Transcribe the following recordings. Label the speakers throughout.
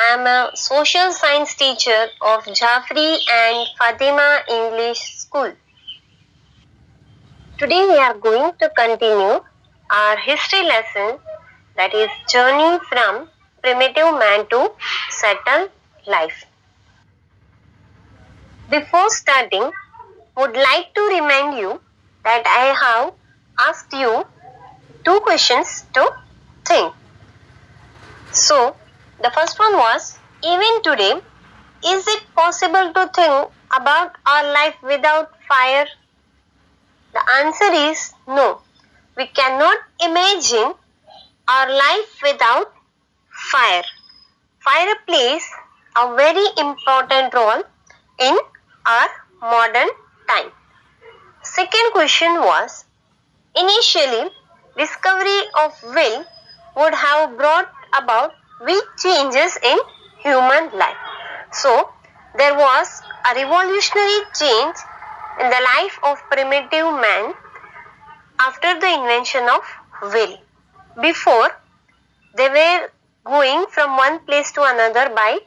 Speaker 1: am a social science teacher of Jafri and Fatima English School. Today we are going to continue our history lesson, that is journey from primitive man to settled life. Before starting, would like to remind you that I have asked you two questions to think. So, the first one was, even today, is it possible to think about our life without fire? The answer is no. We cannot imagine our life without fire. Fire plays a very important role in our modern time. Second question was, initially, discovery of will would have brought about big changes in human life. So, there was a revolutionary change in the life of primitive man after the invention of will. Before, they were going from one place to another by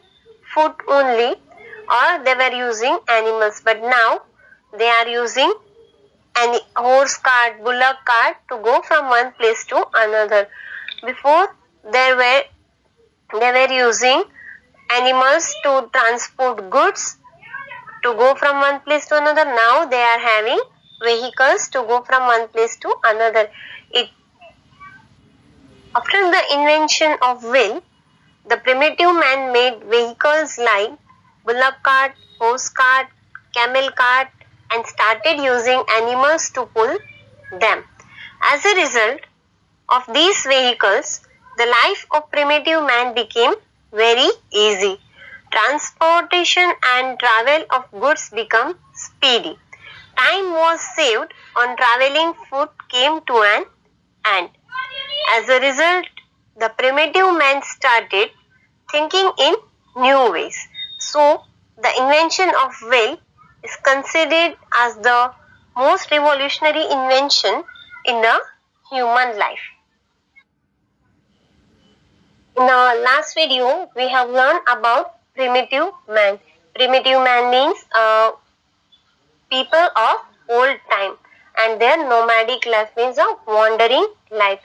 Speaker 1: foot only, or they were using animals, but now they are using an horse cart, bullock cart to go from one place to another. Before they were using animals to transport goods to go from one place to another. Now they are having vehicles to go from one place to another. After the invention of wheel, the primitive man made vehicles like bullock cart, horse cart, camel cart, and started using animals to pull them. As a result of these vehicles, the life of primitive man became very easy. Transportation and travel of goods became speedy. Time was saved on traveling, food came to an end. As a result, the primitive man started thinking in new ways. So, the invention of wheel is considered as the most revolutionary invention in the human life. In our last video, we have learned about primitive man. Primitive man means people of old time, and their nomadic life means a wandering life.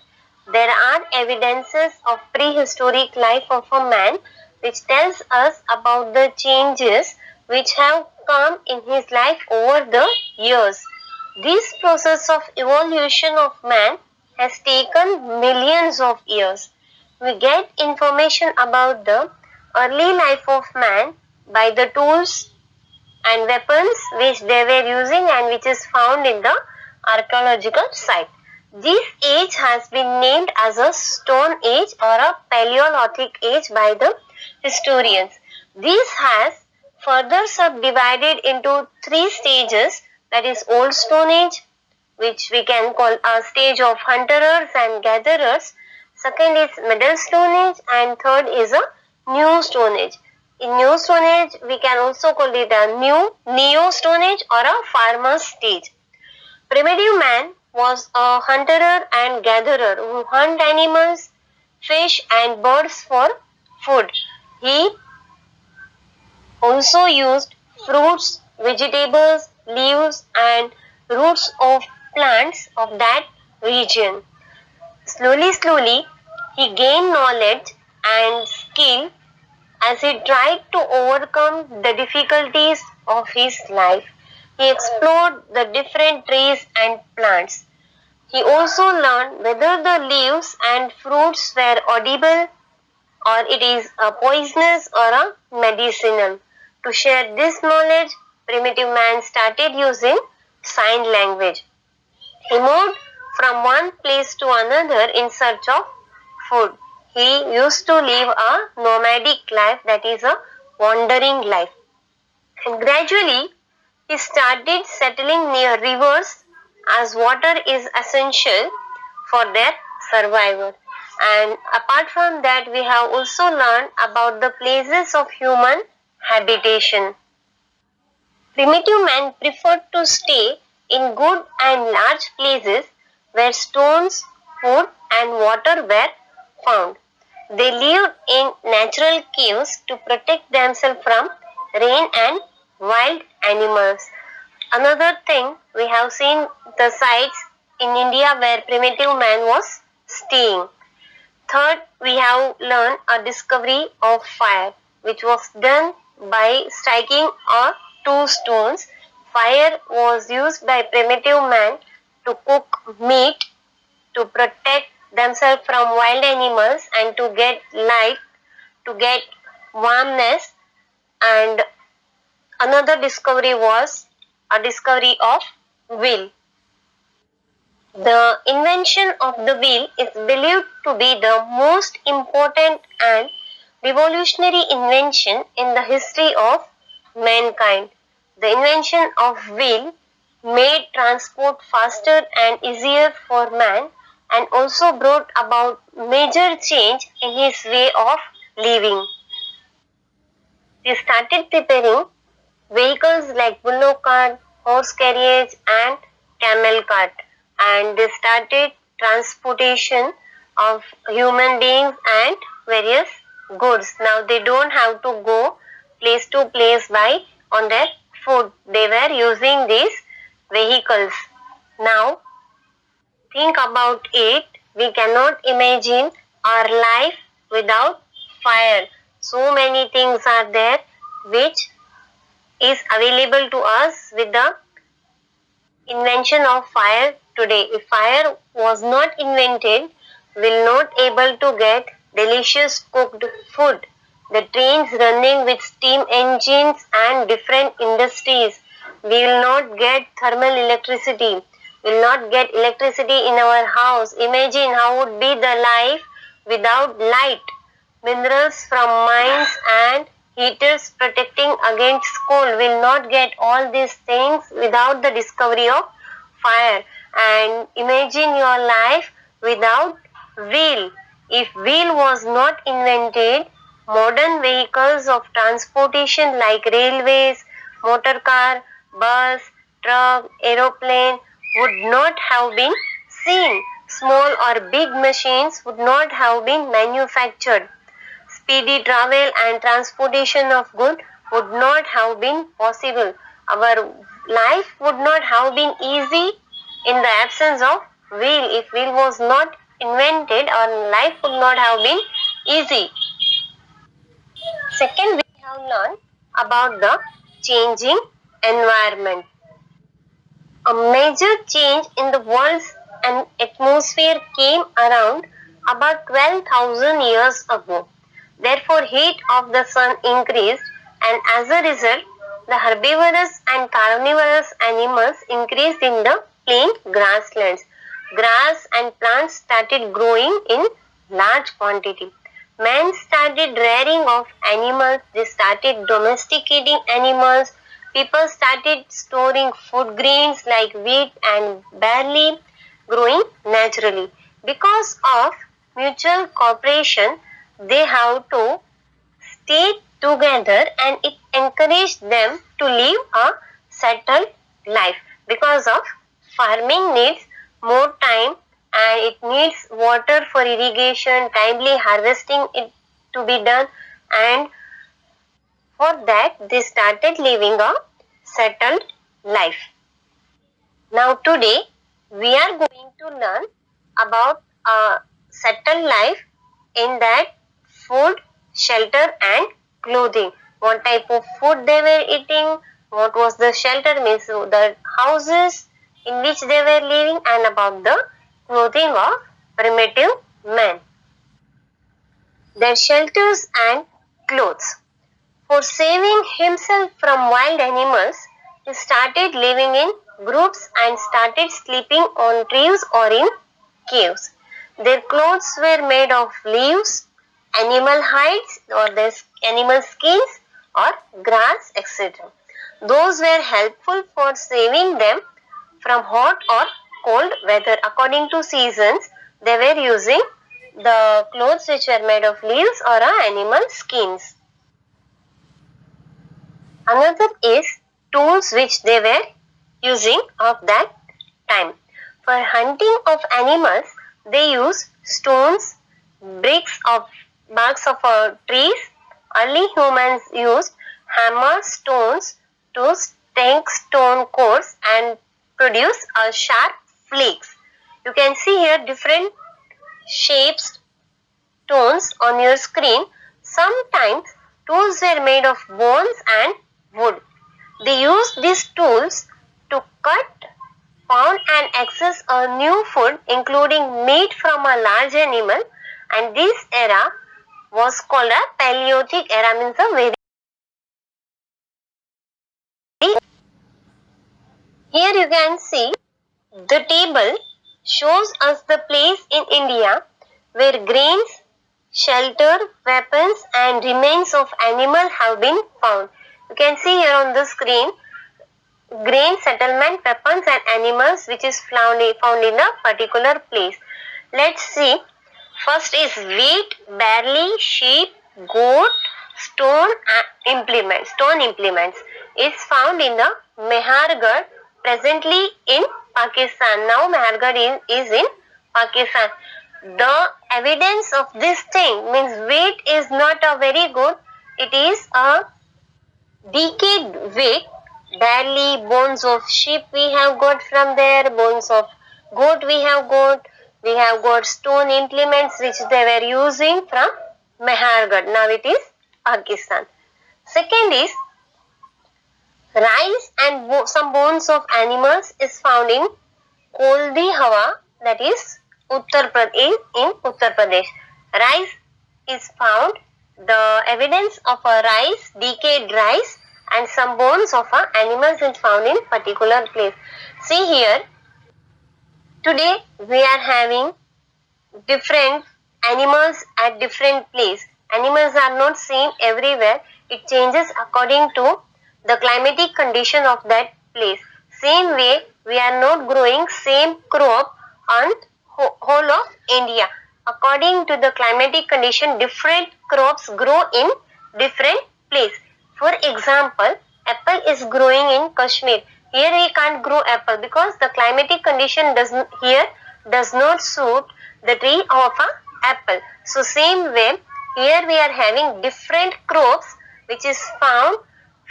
Speaker 1: There are evidences of prehistoric life of a man which tells us about the changes which have come in his life over the years. This process of evolution of man has taken millions of years. We get information about the early life of man by the tools and weapons which they were using and which is found in the archaeological site. This age has been named as a Stone Age or a Paleolithic Age by the historians. This has further subdivided into three stages, that is Old Stone Age, which we can call a stage of hunterers and gatherers. Second is Middle Stone Age, and third is a New Stone Age. In New Stone Age, we can also call it a New Neo Stone Age or a farmer stage. Primitive man was a hunter and gatherer who hunt animals, fish and birds for food. He also used fruits, vegetables, leaves and roots of plants of that region. Slowly, he gained knowledge and skill as he tried to overcome the difficulties of his life. He explored the different trees and plants. He also learned whether the leaves and fruits were edible or it is a poisonous or a medicinal. To share this knowledge, primitive man started using sign language. He moved from one place to another in search of food. He used to live a nomadic life, that is a wandering life. And gradually, he started settling near rivers as water is essential for their survival. And apart from that, we have also learned about the places of human habitation. Primitive man preferred to stay in good and large places where stones, food and water were found. They lived in natural caves to protect themselves from rain and wild animals. Another thing, we have seen the sites in India where primitive man was staying. Third, we have learned a discovery of fire, which was done by striking or two stones. Fire was used by primitive man to cook meat, to protect themselves from wild animals, and to get light, to get warmness. And another discovery was a discovery of wheel. The invention of the wheel is believed to be the most important and revolutionary invention in the history of mankind. The invention of wheel made transport faster and easier for man and also brought about major change in his way of living. They started preparing vehicles like bullock cart, horse carriage and camel cart, and they started transportation of human beings and various goods. Now they don't have to go place to place by on their foot. They were using these vehicles. Now think about it. We cannot imagine our life without fire. So many things are there which is available to us with the invention of fire today. If fire was not invented, we'll not able to get delicious cooked food. The trains running with steam engines and different industries. We will not get thermal electricity. We will not get electricity in our house. Imagine how would be the life without light. Minerals from mines and heaters protecting against cold. Will not get all these things without the discovery of fire. And imagine your life without wheel. If wheel was not invented, modern vehicles of transportation like railways, motor car, bus, truck, aeroplane would not have been seen. Small or big machines would not have been manufactured. Speedy travel and transportation of goods would not have been possible. Our life would not have been easy in the absence of wheel. If wheel was not invented, our life would not have been easy. Second, we have learned about the changing environment. A major change in the world's atmosphere came around about 12,000 years ago. Therefore, heat of the sun increased, and as a result, the herbivorous and carnivorous animals increased in the plain grasslands. Grass and plants started growing in large quantity. Man started rearing of animals, they started domesticating animals, people started storing food grains like wheat and barley growing naturally. Because of mutual cooperation, they have to stay together and it encouraged them to live a settled life. Because of farming needs more time and it needs water for irrigation, timely harvesting it to be done, and for that they started living a settled life. Now today we are going to learn about a settled life, in that food, shelter and clothing. What type of food they were eating, what was the shelter, means the houses in which they were living, and about the clothing of primitive man. Their shelters and clothes. For saving himself from wild animals, he started living in groups and started sleeping on trees or in caves. Their clothes were made of leaves, animal hides or the animal skins or grass, etc. Those were helpful for saving them from hot or cold weather. According to seasons, they were using the clothes which were made of leaves or animal skins. Another is tools which they were using of that time. For hunting of animals, they use stones, bricks of barks of trees. Early humans used hammer stones to stake stone cores and produce a sharp flakes. You can see here different shapes, tones on your screen. Sometimes tools were made of bones and wood. They used these tools to cut, pound and access a new food including meat from a large animal, and this era was called a Paleolithic era, means a very. Here you can see the table shows us the place in India where grains, shelter, weapons and remains of animal have been found. You can see here on the screen grain, settlement, weapons and animals which is found in a particular place. Let's see. First is wheat, barley, sheep, goat, stone implements. It's found in the Mehrgarh, presently in Pakistan. Now Mehrgarh is in Pakistan. The evidence of this thing means wheat is not a very good. It is a decayed wheat. Barley, bones of sheep we have got from there, bones of goat we have got stone implements which they were using from Mehrgarh. Now it is Pakistan. Second is rice and some bones of animals is found in Koldi Hawa, that is Uttar Pradesh, in Uttar Pradesh. Rice is found, the evidence of a rice, decayed rice and some bones of animals is found in particular place. See here, today we are having different animals at different place. Animals are not same everywhere. It changes according to the climatic condition of that place. Same way, we are not growing same crop on whole of India. According to the climatic condition, different crops grow in different place. For example, apple is growing in Kashmir. Here we can't grow apple because the climatic condition does not suit the tree of an apple. So same way, here we are having different crops which is found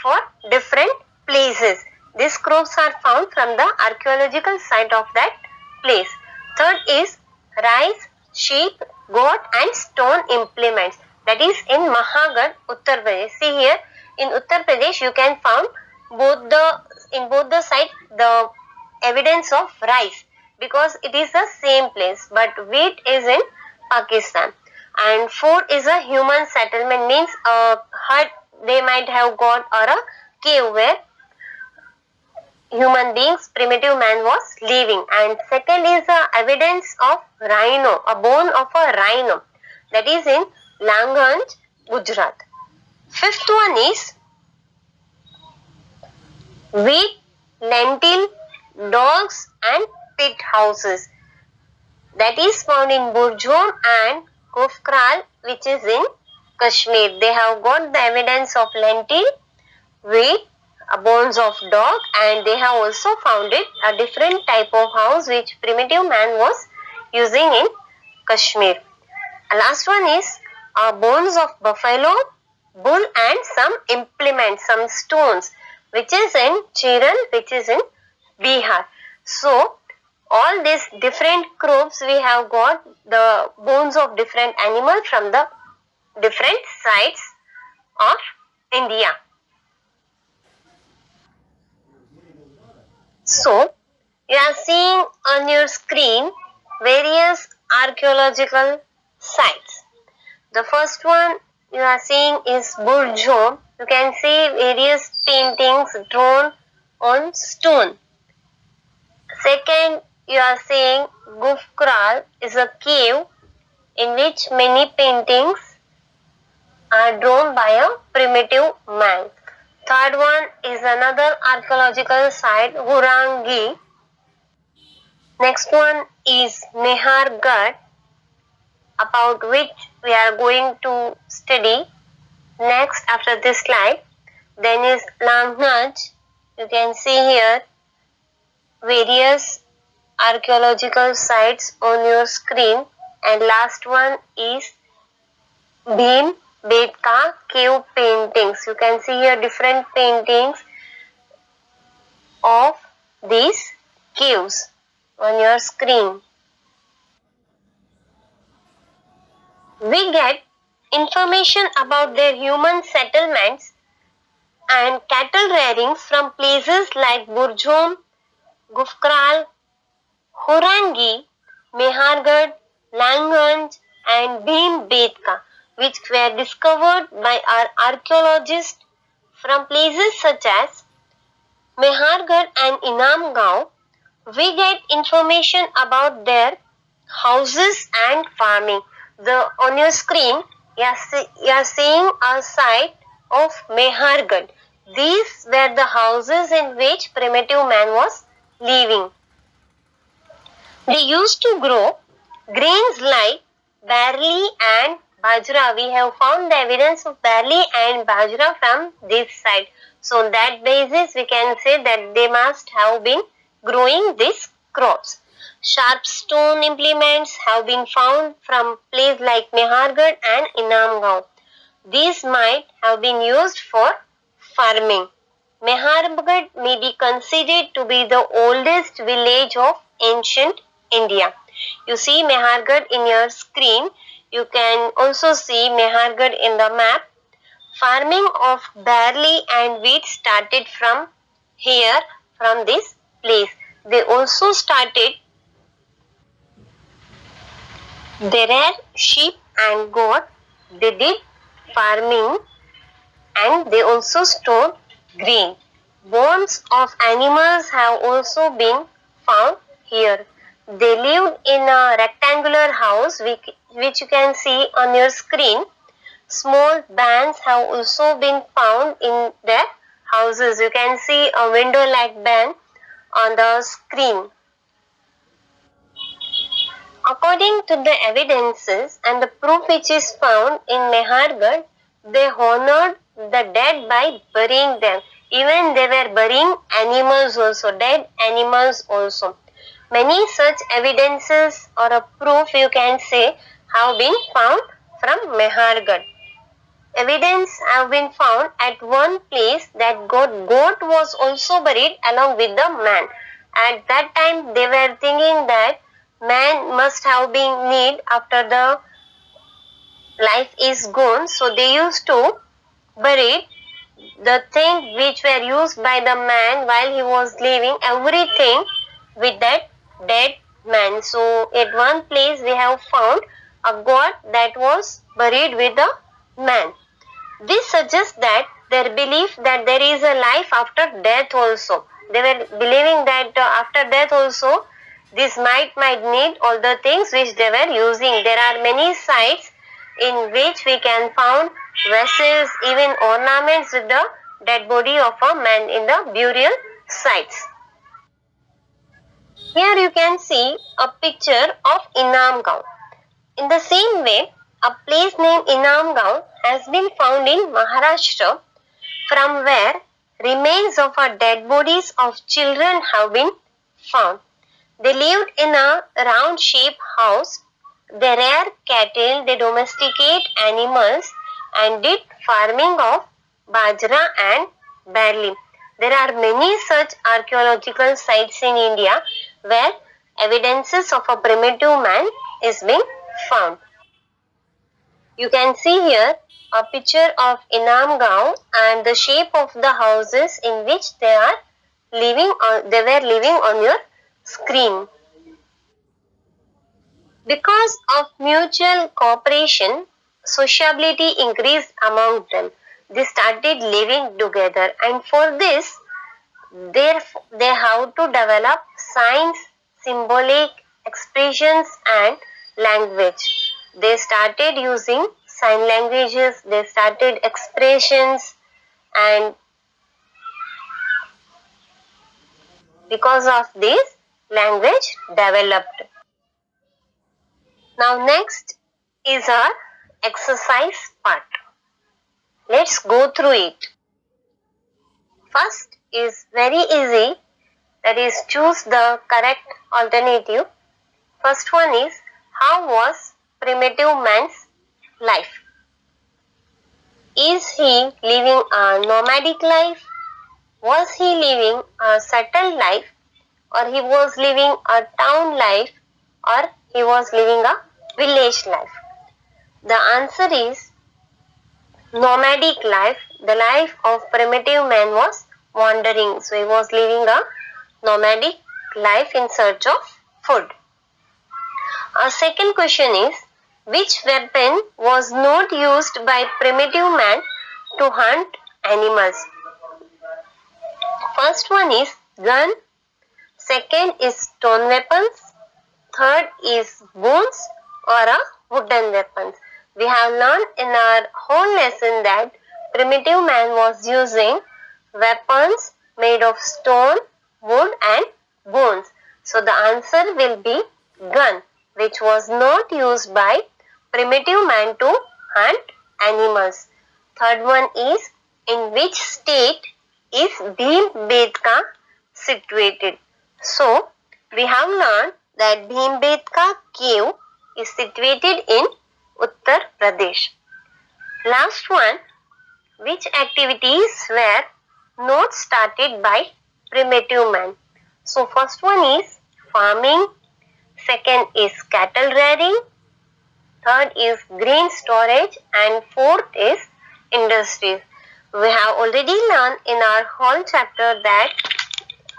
Speaker 1: for different places. These crops are found from the archaeological site of that place. Third is rice, sheep, goat and stone implements. That is in Mehrgarh, Uttar Pradesh. See here, in Uttar Pradesh you can find in both the side the evidence of rice because it is the same place, but wheat is in Pakistan. And fourth is a human settlement, means a hut they might have got or a cave where human beings, primitive man was living. And second is the evidence of rhino, a bone of a rhino, that is in Langanj, Gujarat. Fifth one is wheat, lentil, dogs and pit houses, that is found in Burjom and Kufkral, which is in Kashmir. They have got the evidence of lentil, wheat, bones of dog, and they have also found it a different type of house which primitive man was using in Kashmir. Last one is bones of buffalo, bull and some implements, some stones, which is in Chiran, which is in Bihar. So all these different crops we have got the bones of different animals from the different sites of India. So you are seeing on your screen various archaeological sites. The first one you are seeing is Burjom. You can see various paintings drawn on stone. Second, you are seeing Gufkral is a cave in which many paintings are drawn by a primitive man. Third one is another archaeological site, Hurangi. Next one is Mehrgarh, about which we are going to study next after this slide. Then is Langanj. You can see here various archaeological sites on your screen. And last one is Bhim Betka cave paintings. You can see here different paintings of these caves on your screen. We get information about their human settlements and cattle rearings from places like Burjom, Gufkral, Horangi, Mehargarh, Langanj and Bhimbetka, which were discovered by our archaeologists from places such as Mehargarh and Inamgaon. We get information about their houses and farming. On your screen, you are seeing a site of Mehargarh. These were the houses in which primitive man was living. They used to grow grains like barley and bajra. We have found the evidence of barley and bajra from this site. So on that basis we can say that they must have been growing these crops. Sharp stone implements have been found from places like Mehargarh and Inamgaon. These might have been used for farming. Mehargarh may be considered to be the oldest village of ancient India. You see Mehargarh in your screen. You can also see Mehargarh in the map. Farming of barley and wheat started from here, from this place. They also started, they reared sheep and goat. They did farming and they also stored grain. Bones of animals have also been found here. They lived in a rectangular house which you can see on your screen. Small bands have also been found in their houses. You can see a window-like band on the screen. According to the evidences and the proof which is found in Mehargarh, they honored the dead by burying them. Even they were burying animals also, dead animals also. Many such evidences or a proof you can say have been found from Mehargarh. Evidence have been found at one place that goat was also buried along with the man. At that time they were thinking that man must have been need after the life is gone, so they used to bury the thing which were used by the man while he was living, everything with that dead man. So at one place we have found a goat that was buried with a man. This suggests that their belief that there is a life after death also. They were believing that after death also this might need all the things which they were using. There are many sites in which we can found vessels, even ornaments with the dead body of a man in the burial sites. Here you can see a picture of Inamgaon. In the same way, a place named Inamgaon has been found in Maharashtra, from where remains of dead bodies of children have been found. They lived in a round-shaped house. They reared cattle, they domesticate animals and did farming of bajra and barley. There are many such archaeological sites in India where evidences of a primitive man is being found. You can see here a picture of Inamgaon and the shape of the houses in which they were living on your screen. Because of mutual cooperation, sociability increased among them. They started living together, and for this, they have to develop signs, symbolic expressions, and language. They started using sign languages, they started expressions, and because of this, language developed. Now next is our exercise part. Let's go through it. First is very easy, that is choose the correct alternative. First one is, how was primitive man's life? Is he living a nomadic life? Was he living a settled life? Or he was living a town life? Or he was living a village life? The answer is nomadic life. The life of primitive man was wandering. So he was living a nomadic life in search of food. Our second question is, which weapon was not used by primitive man to hunt animals? First one is gun, second is stone weapons, third is bones or a wooden weapons. We have learned in our whole lesson that primitive man was using weapons made of stone, wood and bones. So the answer will be gun, which was not used by primitive man to hunt animals. Third one is, in which state is Bhimbetka situated? So we have learned that Bhimbetka cave is situated in Uttar Pradesh. Last one, which activities were not started by primitive man? So first one is farming, second is cattle rearing, third is grain storage and fourth is industries. We have already learned in our whole chapter that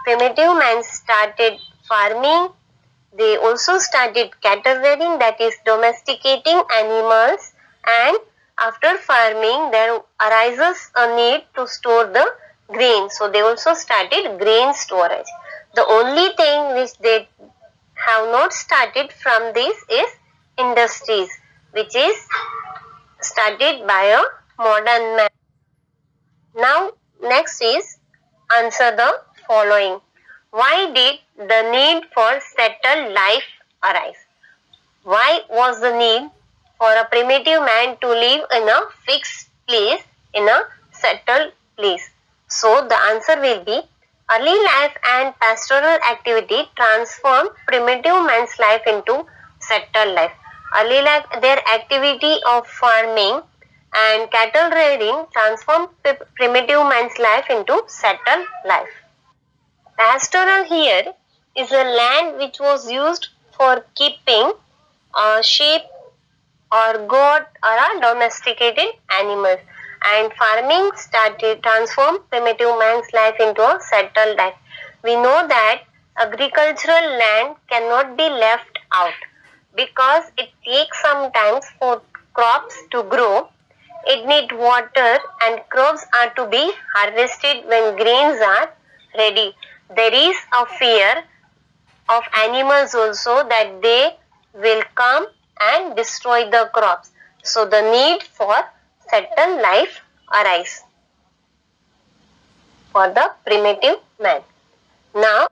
Speaker 1: primitive man started farming. They also started cattle rearing, that is domesticating animals, and after farming there arises a need to store the grain. So they also started grain storage. The only thing which they have not started from this is industries, which is started by a modern man. Now next is answer the following. Why did the need for settled life arise? Why was the need for a primitive man to live in a fixed place, in a settled place? So the answer will be, early life and pastoral activity transformed primitive man's life into settled life. Early life, their activity of farming and cattle rearing transformed primitive man's life into settled life. Pastoral here is a land which was used for keeping sheep or goat or a domesticated animals, and farming started transform primitive man's life into a settled life. We know that agricultural land cannot be left out because it takes some time for crops to grow. It needs water and crops are to be harvested when grains are ready. There is a fear of animals also that they will come and destroy the crops. So the need for settled life arise for the primitive man. Now,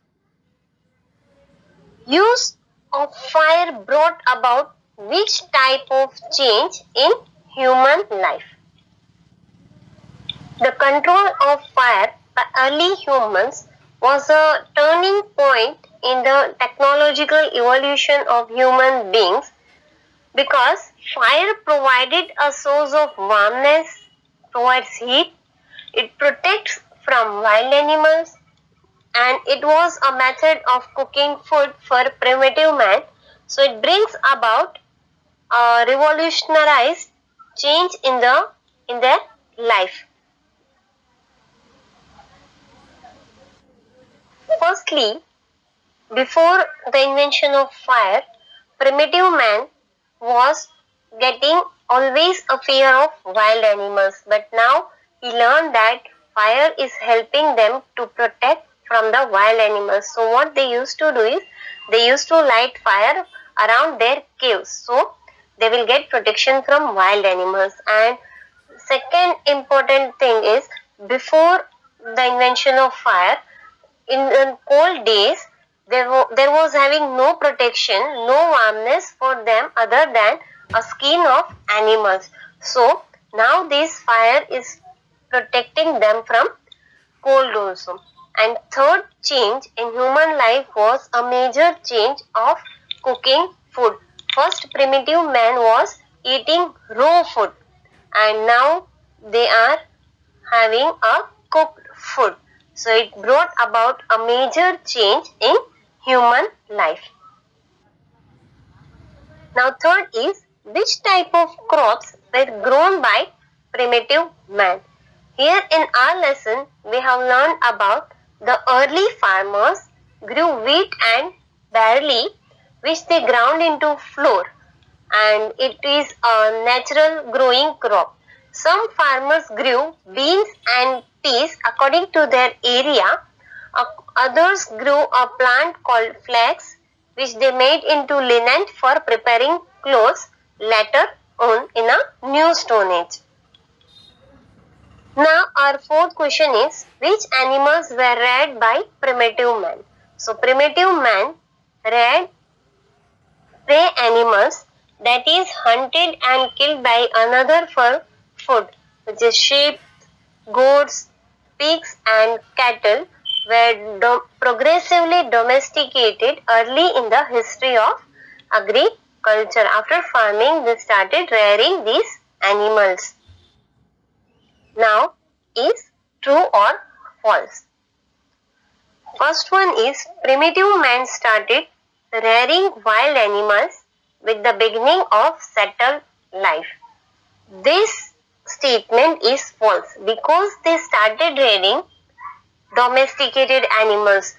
Speaker 1: use of fire brought about which type of change in human life? The control of fire by early humans was a turning point in the technological evolution of human beings, because fire provided a source of warmness, provides heat, it protects from wild animals, and it was a method of cooking food for primitive man. So it brings about a revolutionized change in their life. Firstly, before the invention of fire, primitive man was getting always a fear of wild animals, but now he learned that fire is helping them to protect from the wild animals. So what they used to do is, they used to light fire around their caves, so they will get protection from wild animals. And second important thing is, before the invention of fire, in the cold days, there was having no protection, no warmness for them other than a skin of animals. So now this fire is protecting them from cold also. And third change in human life was a major change of cooking food. First, primitive man was eating raw food, and now they are having a cooked food. So it brought about a major change in human life. Now third is, which type of crops were grown by primitive man? Here in our lesson we have learned about the early farmers grew wheat and barley which they ground into flour, and it is a natural growing crop. Some farmers grew beans and peas according to their area. Others grew a plant called flax which they made into linen for preparing clothes later on in a new stone age. Now our fourth question is, which animals were reared by primitive man? So primitive man reared prey animals, that is hunted and killed by another for food, which is sheep, goats, pigs and cattle were progressively domesticated early in the history of agriculture. After farming, they started rearing these animals. Now is true or false? First one is, primitive man started rearing wild animals with the beginning of settled life. This statement is false because they started rearing domesticated animals.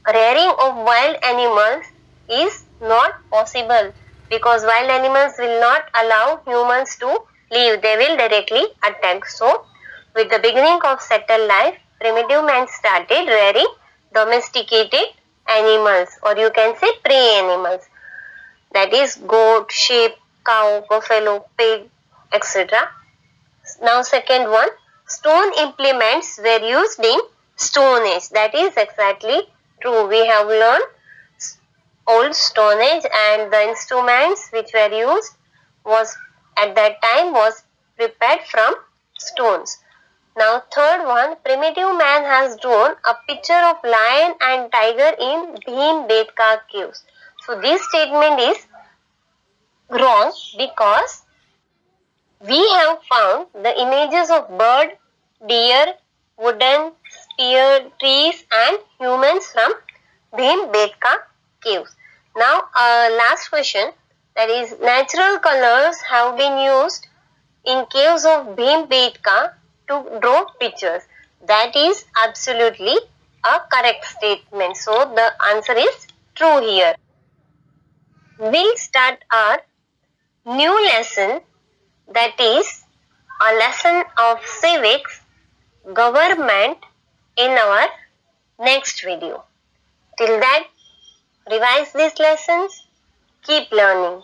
Speaker 1: Rearing of wild animals is not possible because wild animals will not allow humans to live. They will directly attack. So, with the beginning of settled life, primitive man started rearing domesticated animals, or you can say prey animals. That is goat, sheep, cow, buffalo, pig, etc. Now second one, stone implements were used in Stone Age. That is exactly true. We have learned old Stone Age and the instruments which were used was at that time was prepared from stones. Now third one, primitive man has drawn a picture of lion and tiger in Bhimbetka caves. So this statement is wrong because we have found the images of bird, deer, wooden, spear, trees and humans from Bhimbetka caves. Now last question, that is, natural colors have been used in caves of Bhimbetka to draw pictures. That is absolutely a correct statement. So the answer is true here. We'll start our new lesson, that is a lesson of civics, government, in our next video. Till that, revise these lessons, keep learning.